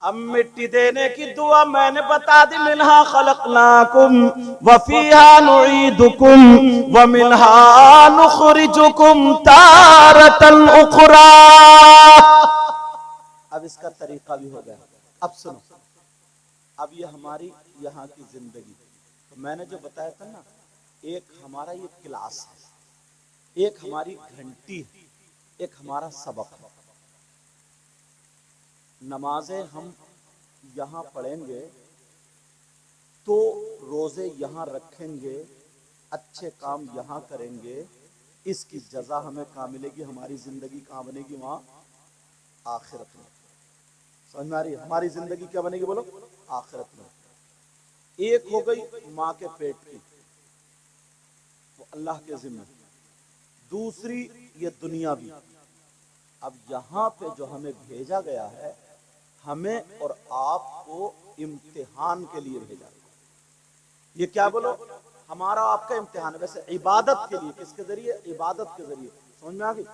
अब मिट्टी देने की दुआ मैंने बता दी, मिनहा खलकनाकुम व फीहा नुईदुकुम व मिनहा नुखरिजुकुम तारतन उखरा। अब इसका तरीका भी हो गया। अब सुनो, अब ये हमारी यहाँ की जिंदगी, तो मैंने जो बताया था ना, एक हमारा ये क्लास है, एक हमारी घंटी है, एक हमारा सबक है। नमाजें हम यहाँ पढ़ेंगे तो रोजे यहाँ रखेंगे, अच्छे काम यहाँ करेंगे, इसकी जजा हमें कहाँ मिलेगी? हमारी जिंदगी कहाँ बनेगी? वहां आखिरत में। समझ में आ रही है? हमारी जिंदगी क्या बनेगी? बोलो, आखिरत में। एक हो गई माँ के पेट की, वो अल्लाह के जिम्मे। दूसरी ये दुनिया भी। अब यहाँ पे जो हमें भेजा गया है, हमें और आपको इम्तिहान के लिए भेजा गया। ये क्या बोलो? हमारा आपका इम्तिहान है। वैसे इबादत के लिए, किसके जरिए? इबादत के जरिए। समझ में आ गई?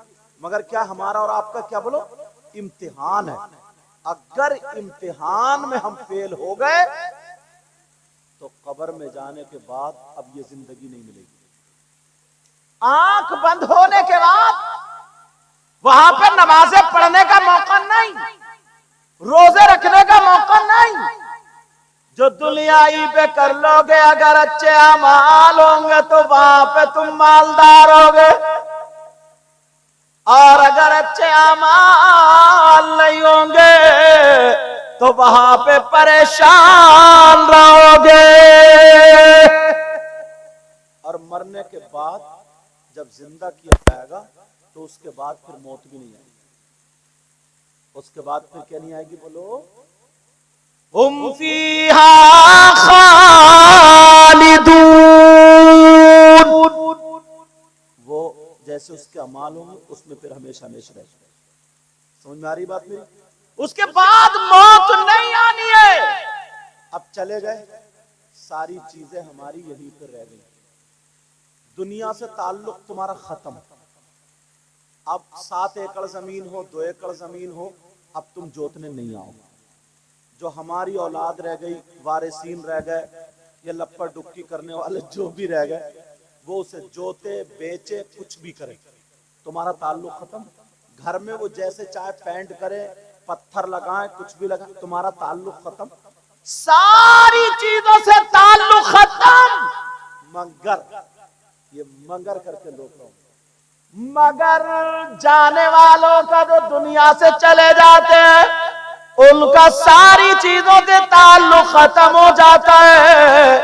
मगर क्या हमारा और आपका क्या बोलो? इम्तिहान है। अगर इम्तिहान में हम फेल हो गए तो कब्र में जाने के बाद अब ये जिंदगी नहीं मिलेगी। आंख बंद होने के बाद वहां पे नमाजें पढ़ने का मौका नहीं, रोजे रखने का मौका नहीं। जो दुनियाई पे कर लोगे, अगर अच्छे अमाल होंगे तो वहां पे तुम मालदार होगे, और अगर अच्छे अमाल नहीं होंगे तो वहां पे परेशान रहोगे। और मरने के बाद जब जिंदा किया जाएगा तो उसके बाद फिर मौत भी नहीं आएगी। उसके बाद फिर क्या नहीं आएगी? बोलो, हुम फीहा खालिदून। वो जैसे उसके अमाल होंगे उसमें फिर हमेशा हमेशा रहेंगे। समझ में आ रही बात मेरी? उसके बाद मौत नहीं आनी है। अब चले गए, सारी चीजें हमारी यहीं पर रह गई। दुनिया से ताल्लुक तुम्हारा खत्म। अब 7 एकड़ जमीन हो, 2 एकड़ जमीन हो, अब तुम जोतने नहीं आओ। जो हमारी औलाद रह गई, वारिसीन रह गए, ये लप्पड़ डुक्की करने वाले जो भी रह गए, वो उसे जोते बेचे कुछ भी करे, तुम्हारा ताल्लुक खत्म। घर में वो जैसे चाहे पेंट करे, पत्थर लगाए, कुछ भी लगाए, तुम्हारा ताल्लुक खत्म। सारी चीजों से ताल्लुक खत्म, मगर ये मगर करके लोग रहो। मगर जाने वालों का जो दुनिया से चले जाते हैं उनका सारी चीजों से ताल्लुक खत्म हो जाता है,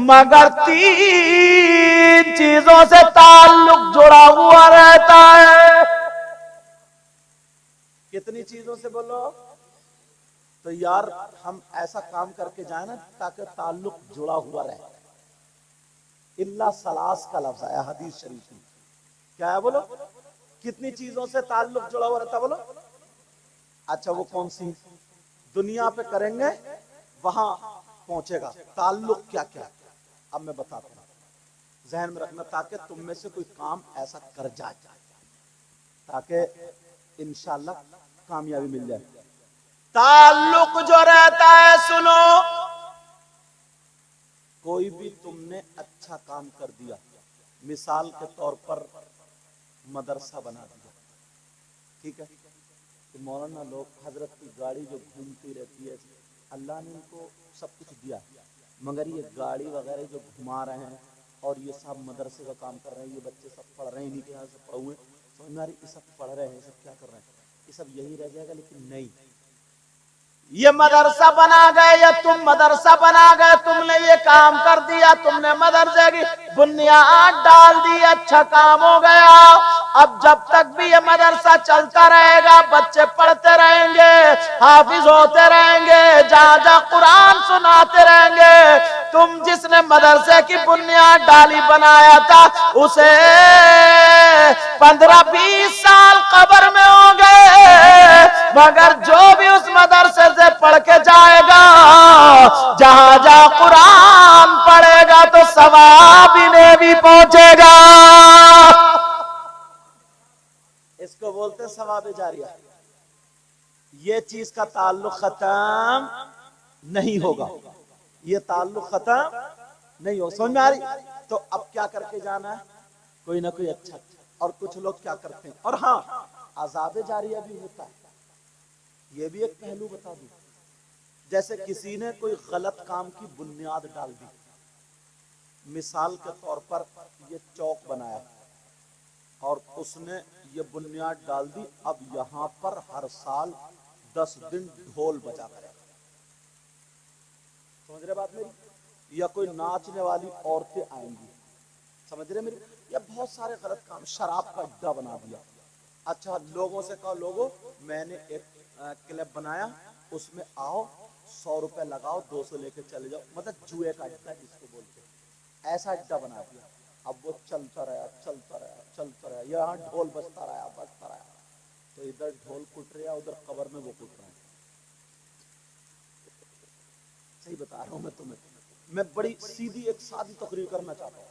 मगर 3 चीजों से ताल्लुक जुड़ा हुआ रहता है। कितनी चीजों से बोलो? तो यार हम ऐसा काम करके जाए ना ताकि ताल्लुक जुड़ा हुआ रहे। इल्ला सलास का लफ्ज आया हदीस शरीफ में। क्या है? बोलो, कितनी चीजों से ताल्लुक जुड़ा हुआ रहता? बोलो। अच्छा, वो कौन सी? दुनिया पे करेंगे वहां पहुंचेगा। ताल्लुक क्या क्या? अब मैं बताता हूं, जहन में रखना, ताकि तुम में से कोई काम ऐसा कर जाए ताकि इंशाअल्लाह कामयाबी मिल जाए। ताल्लुक जो रहता है, सुनो, कोई भी तुमने अच्छा काम कर दिया, मिसाल के तौर पर मदरसा बना दिया, ठीक है? तो मौलाना लोग, हजरत की गाड़ी जो घूमती रहती है, अल्लाह ने उनको सब कुछ दिया, मगर ये गाड़ी वगैरह जो घुमा रहे हैं और ये सब मदरसे का काम कर रहे हैं, ये बच्चे सब पढ़ रहे हैं, इन्हीं के यहाँ से पढ़ हुए, समझ में आ रही? ये सब पढ़ रहे हैं, सब क्या कर रहे हैं? ये सब यही रह जाएगा। लेकिन नहीं, ये मदरसा बना गए या तुम मदरसा बना गए, तुमने ये काम कर दिया, तुमने मदरसे की बुनियाद डाल दी, अच्छा काम हो गया। अब जब तक भी ये मदरसा चलता रहेगा, बच्चे पढ़ते रहेंगे, हाफिज होते रहेंगे, जहां जहां कुरान सुनाते रहेंगे, तुम जिसने मदरसे की बुनियाद डाली बनाया था, उसे 15-20 साल कब्र में हो गए, मगर जो भी उस मदरसे से पढ़ के जाएगा, जहां जहां कुरान पढ़ेगा तो सवाब इन्हें भी पहुंचेगा। इसको बोलते सवाब जारिया। ये चीज का ताल्लुक खत्म नहीं होगा, ये ताल्लुक खत्म नहीं होगा। समझ में आ रही? तो अब क्या करके जाना है, कोई ना कोई अच्छा। और कुछ लोग क्या करते हैं, और हाँ, अज़ाबे जारिया भी होता है, ये भी एक पहलू बता दूं। जैसे किसी ने कोई गलत काम की बुनियाद डाल दी, मिसाल के तौर पर ये चौक बनाया और उसने ये बुनियाद डाल दी, अब यहां पर हर साल 10 दिन ढोल बजा करेगा। समझ रहे बात मेरी? या कोई नाचने वाली औरतें आएंगी, समझ रहे मेरी? या बहुत सारे गलत काम, शराब का अड्डा बना दिया। अच्छा, लोगों से कहो, लोगों मैंने एक क्लब बनाया, उसमें आओ, 100 रुपए लगाओ, 200 लेके चले जाओ, मतलब जुए का अड्डा जिसको बोलते हैं, ऐसा अड्डा बना दिया। अब वो चलता रहा चलता रहा चलता रहा, यहाँ ढोल बजता रहा, तो इधर ढोल कुट रहा, उधर कब्र में वो कुट रहा है। सही बता रहा हूं मैं तुम्हें, मैं बड़ी सीधी एक सादी तकरीर करना चाहता हूं।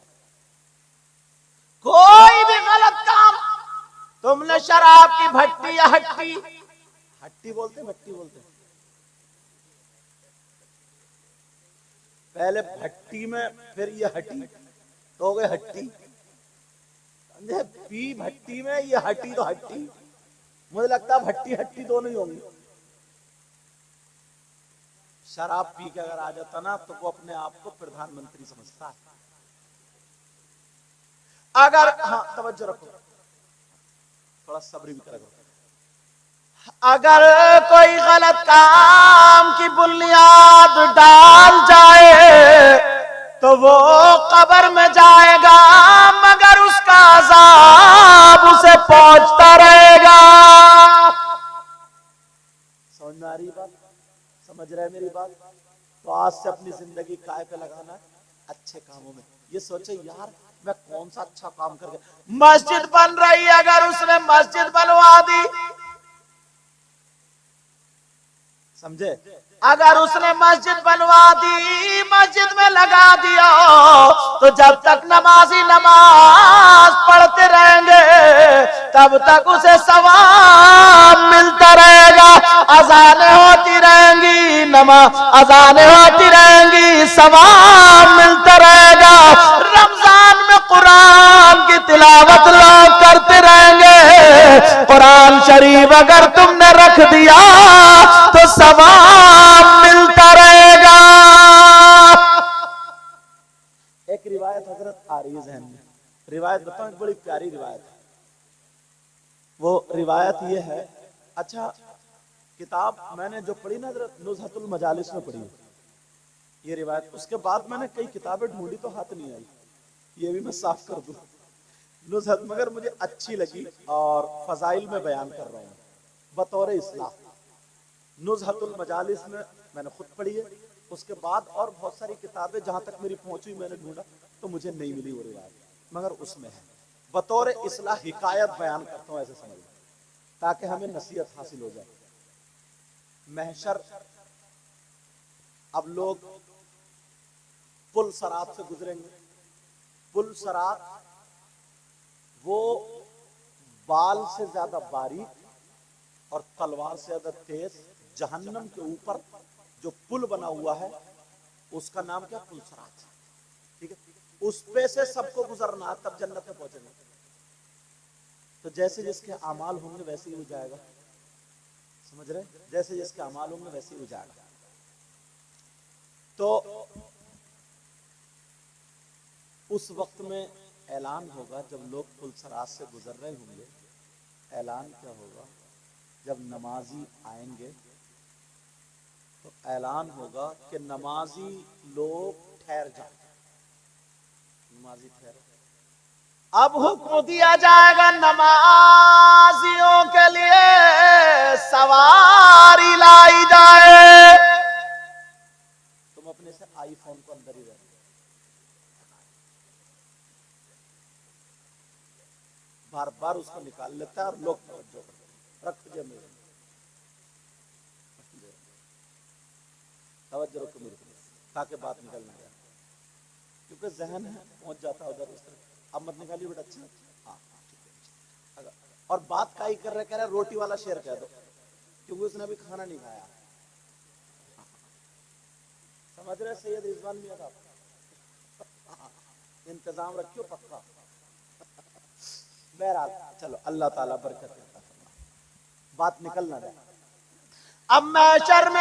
कोई भी गलत काम, तुमने शराब की भट्टी या हट्टी, हट्टी बोलते भट्टी बोलते, पहले भट्टी में फिर ये हटी तो हो गए हट्टी, पी भट्टी में, ये हटी तो हट्टी। मुझे लगता है भट्टी हट्टी दोनों ही होंगी। शराब पी के अगर आ जाता ना तो वो अपने आप को प्रधानमंत्री समझता है। अगर, हाँ तवज्जो रखो, थोड़ा सब्र भी करो। अगर कोई गलत काम की बुनियाद डाल जाए तो वो कब्र में जाएगा, मगर उसका अज़ाब उसे पहुंचता रहेगा। समझ में आ रही बात? समझ रहे मेरी बात? तो आज से अपनी जिंदगी काय पे लगाना, अच्छे कामों में। ये सोचे यार मैं कौन सा अच्छा काम करके, मस्जिद बन रही है, अगर उसने मस्जिद बनवा दी, समझे, अगर उसने मस्जिद बनवा दी, मस्जिद में लगा दिया, तो जब तक नमाजी नमाज पढ़ते रहेंगे तब तक उसे सवाब मिलता रहेगा। अज़ानें होती रहेंगी, अज़ानें होती रहेंगी, सवाब मिलता रहेगा। रमजान में कुरान की तिलावत लोग करते रहेंगे, कुरान शरीफ अगर तुमने रख दिया तो सवाब मिलता रहेगा। एक रिवायत हजरत आ रही है जहन में, रिवायत बताऊं, एक बड़ी प्यारी रिवायत है। वो रिवायत ये है, अच्छा किताब मैंने जो पढ़ी ना हजरत नुज़हतुल मजालिस में पढ़ी ये रिवायत, उसके बाद मैंने कई किताबें ढूंढी तो हाथ नहीं आई, ये भी मैं साफ कर दूं। नुज़हत मगर मुझे अच्छी लगी और फजाइल में बयान कर रहा हूँ बतौर इस्लाह। नुज़हतुल मजालिस में मैंने खुद पढ़ी है, उसके बाद और बहुत सारी किताबें जहां तक मेरी पहुंची मैंने ढूंढा तो मुझे नहीं मिली वो रिवायत, मगर उसमें है। बतौर इस्लाह हिकायत बयान करता हूं, ऐसे समझ ताकि हमें नसीहत हासिल हो जाए। महशर, अब लोग पुल सरात से गुजरेंगे, पुल सरात वो बाल से ज्यादा बारीक और तलवार से ज्यादा तेज जहन्नम के ऊपर जो पुल बना हुआ है उसका नाम क्या, पुल सरात, ठीक है। उस पे से सबको गुजरना तब जन्नत में पहुंचेंगे। तो जैसे जिसके अमाल होंगे वैसे ही हो जाएगा, समझ रहे, जैसे जिसके अमाल होंगे वैसे ही हो जाएगा। तो उस वक्त में ऐलान होगा जब लोग पुल सरात से गुजर रहे होंगे, ऐलान क्या होगा, जब नमाजी आएंगे तो ऐलान होगा कि नमाजी लोग ठहर जाए, नमाजी ठहर। अब हुक्म दिया जाएगा नमाजियों के लिए सवारी लाई जाए। तुम अपने से आईफोन को अंदर ही रख, बार बार उसको निकाल लेता है और लोग तवज्जो करते, रख दे मेरे, तवज्जो रखो मेरे को ताकि बात निकल ना जाए, क्योंकि जहन है पहुंच जाता है उधर उस तरफ। अब मत निकालिए बेटा, अच्छा हाँ ठीक है। और बात का ही कर रहे, कह रहे रोटी वाला शेर कह दो, क्योंकि उसने अभी खाना नहीं खाया। समझ रहे सैयद रिजवान मियां साहब? इंतजाम रखियो पक्का। बहरहाल चलो, अल्लाह ताला बरकत देता। बात निकल ना जाए। अब महशर में